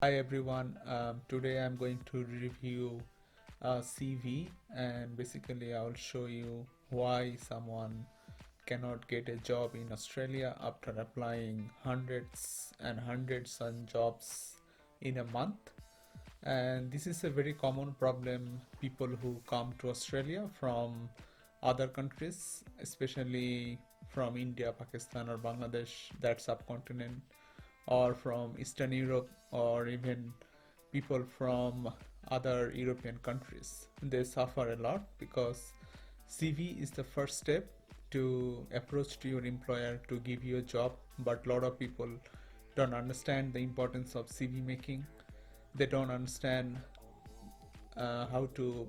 Hi everyone, today I'm going to review a CV and basically I'll show you why someone cannot get a job in Australia after applying hundreds and hundreds on jobs in a month. And this is a very common problem. People who come to Australia from other countries, especially from India, Pakistan or Bangladesh, that subcontinent, or from Eastern Europe, or even people from other European countries. They suffer a lot because CV is the first step to approach to your employer to give you a job, but a lot of people don't understand the importance of CV making. They don't understand how to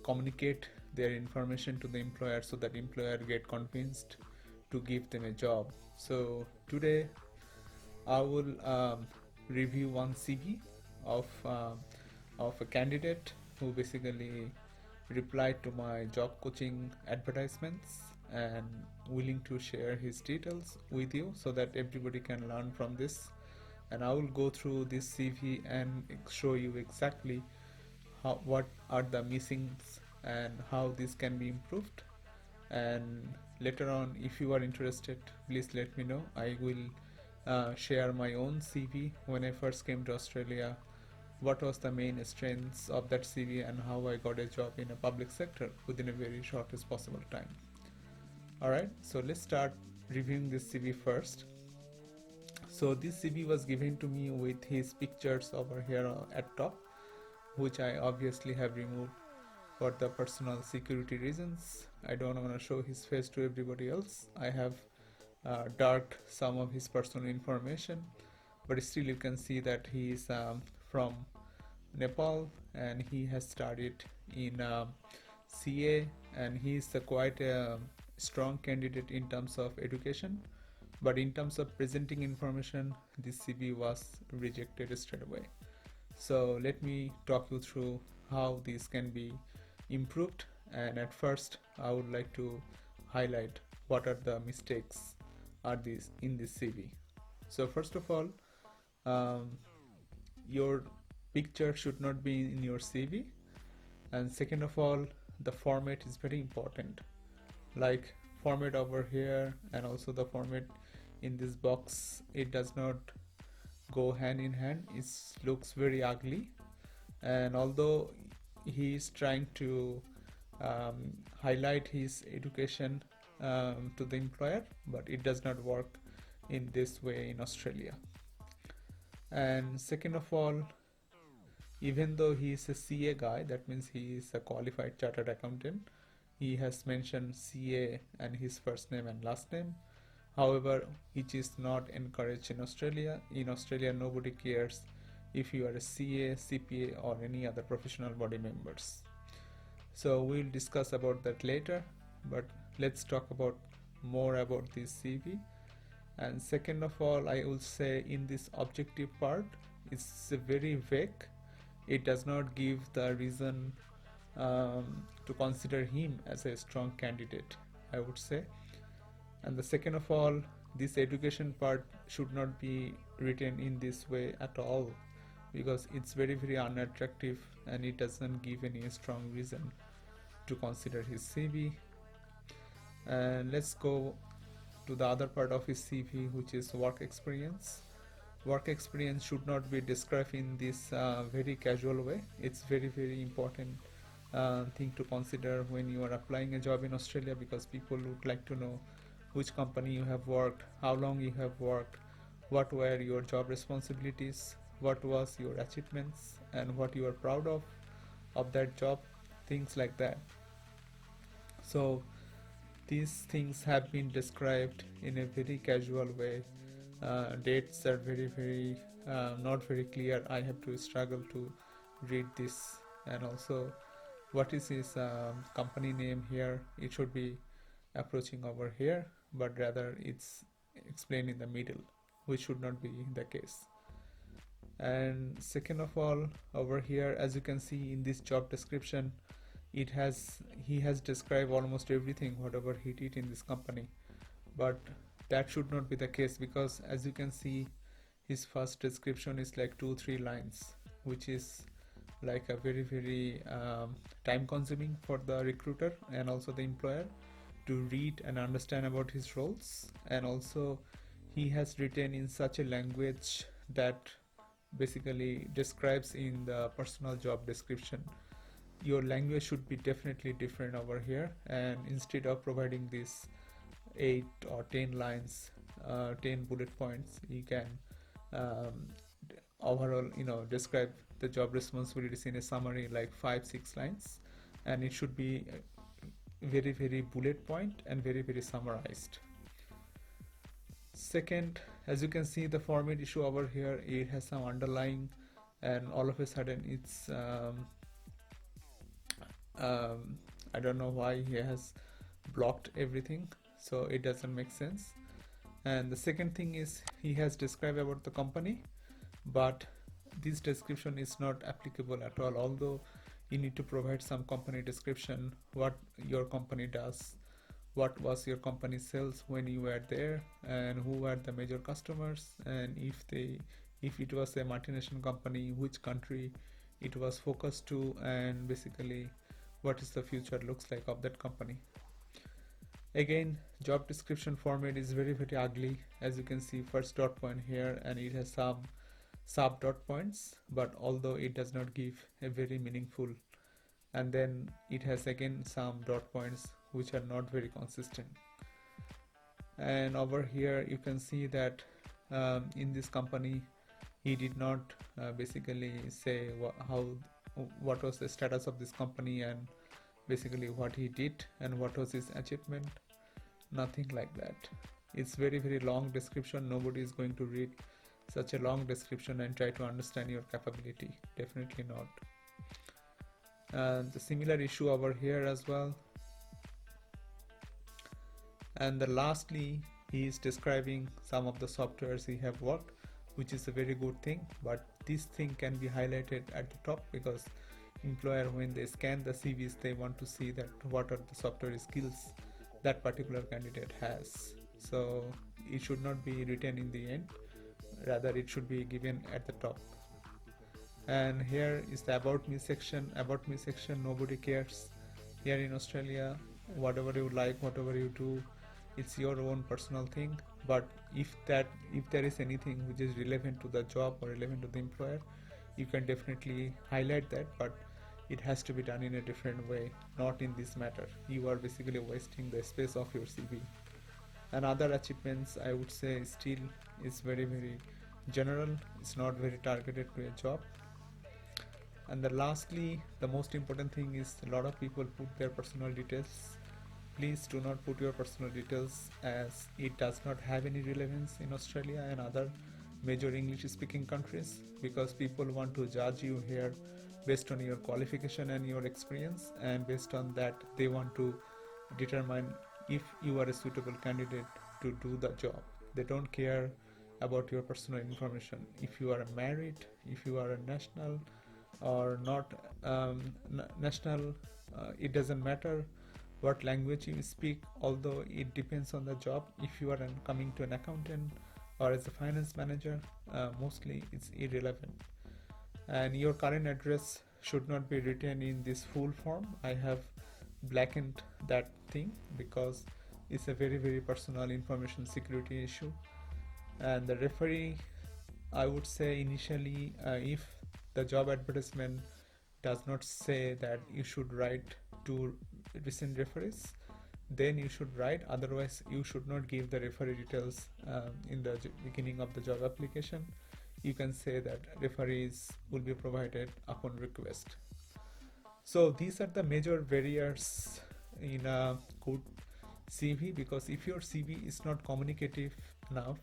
communicate their information to the employer so that employer get convinced to give them a job. So today I will review one CV of of a candidate who basically replied to my job coaching advertisements and willing to share his details with you so that everybody can learn from this. And I will go through this CV and show you exactly what are the missings and how this can be improved. And later on, if you are interested, please let me know. I will share my own CV when I first came to Australia, what was the main strengths of that CV and how I got a job in a public sector within a very shortest possible time. Alright, so let's start reviewing this CV first. So this CV was given to me with his pictures over here at top, which I obviously have removed for the personal security reasons. I don't want to show his face to everybody else. I have darked some of his personal information, but still you can see that he is from Nepal and he has studied in CA, and he is quite a strong candidate in terms of education, but in terms of presenting information this CV was rejected straight away. So let me talk you through how this can be improved, and at first I would like to highlight what are the mistakes are these in this CV. So first of all, um, your picture should not be in your CV, and second of all, the format is very important, like format over here and also the format in this box, it does not go hand in hand. It looks very ugly, and although he is trying to highlight his education to the employer, but it does not work in this way in Australia. And second of all, even though he is a CA guy, that means he is a qualified chartered accountant, he has mentioned CA and his first name and last name. However, which is not encouraged in Australia. In Australia, nobody cares if you are a CA, CPA, or any other professional body members. So we'll discuss about that later, but let's talk about more about this CV. And second of all, I will say in this objective part, it's very vague. It does not give the reason to consider him as a strong candidate, I would say. And the second of all, this education part should not be written in this way at all, because it's very unattractive and it doesn't give any strong reason to consider his CV. And let's go to the other part of his CV, which is work experience. Work experience should not be described in this very casual way. It's very important thing to consider when you are applying a job in Australia, because people would like to know which company you have worked, how long you have worked, what were your job responsibilities, what was your achievements, and what you are proud of that job, things like that. So these things have been described in a very casual way. Dates are very not very clear. I have to struggle to read this. And also, what is his company name here? It should be approaching over here, but rather it's explained in the middle, which should not be the case. And second of all, over here, as you can see in this job description, he has described almost everything whatever he did in this company, but that should not be the case, because as you can see his first description is like 2-3 lines, which is like a very time consuming for the recruiter and also the employer to read and understand about his roles. And also he has written in such a language that basically describes in the personal job description. Your language should be definitely different over here, and instead of providing this 8 or 10 lines, 10 bullet points, you can um, overall describe the job responsibilities in a summary like 5-6 lines, and it should be very bullet point and very summarized. Second, as you can see, the format issue over here, it has some underlying, and all of a sudden it's um, I don't know why he has blocked everything, so it doesn't make sense. And the second thing is he has described about the company, but this description is not applicable at all, although you need to provide some company description, what your company does, what was your company sales when you were there, and who were the major customers, and if it was a multinational company, which country it was focused to, and basically what is the future looks like of that company. Again, job description format is very ugly. As you can see, first dot point here, and it has some sub dot points, but although it does not give a very meaningful, and then it has again some dot points which are not very consistent. And over here you can see that in this company he did not basically say what was the status of this company, and basically what he did and what was his achievement. Nothing like that. It's very long description. Nobody is going to read such a long description and try to understand your capability. Definitely not. And the similar issue over here as well. And the lastly, he is describing some of the softwares he have worked, which is a very good thing, but this thing can be highlighted at the top, because employer, when they scan the CVs, they want to see that what are the software skills that particular candidate has. So it should not be written in the end, rather it should be given at the top. And here is the about me section. About me section, nobody cares here in Australia. Whatever you like, whatever you do, it's your own personal thing. But if there is anything which is relevant to the job or relevant to the employer, you can definitely highlight that, but it has to be done in a different way, not in this matter. You are basically wasting the space of your CV. And other achievements, I would say, still is very general. It's not very targeted to a job. And then lastly, the most important thing is a lot of people put their personal details. Please do not put your personal details, as it does not have any relevance in Australia and other major English speaking countries, because people want to judge you here based on your qualification and your experience, and based on that they want to determine if you are a suitable candidate to do the job. They don't care about your personal information. If you are married, if you are a national or not national, it doesn't matter what language you speak, although it depends on the job. If you are coming to an accountant or as a finance manager, mostly it's irrelevant. And your current address should not be written in this full form. I have blackened that thing because it's a very personal information security issue. And the referee, I would say initially, if the job advertisement does not say that you should write to recent referees, then you should write. Otherwise you should not give the referee details in the beginning of the job application. You can say that referees will be provided upon request. So these are the major barriers in a good CV, because if your CV is not communicative enough,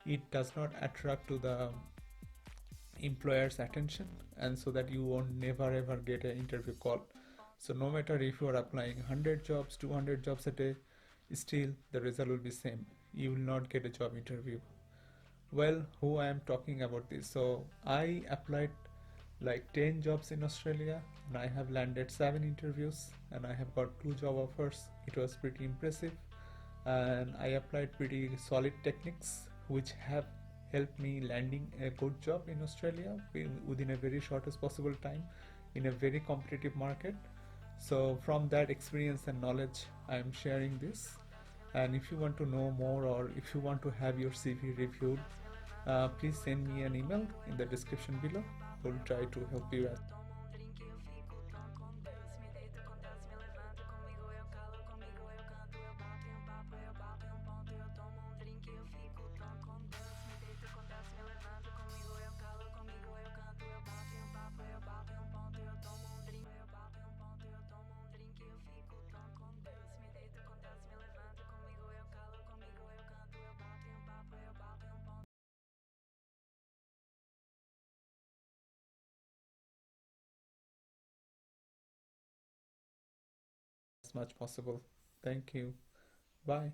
it does not attract to the employer's attention, and so that you won't never ever get an interview call. So no matter if you are applying 100 jobs, 200 jobs a day, still the result will be same. You will not get a job interview. Well, who I am talking about this? So I applied like 10 jobs in Australia, and I have landed 7 interviews, and I have got 2 job offers. It was pretty impressive, and I applied pretty solid techniques which have helped me landing a good job in Australia within a very shortest possible time in a very competitive market. So from that experience and knowledge, I am sharing this. And if you want to know more, or if you want to have your CV reviewed, please send me an email in the description below. We'll try to help you as much possible. Thank you. Bye.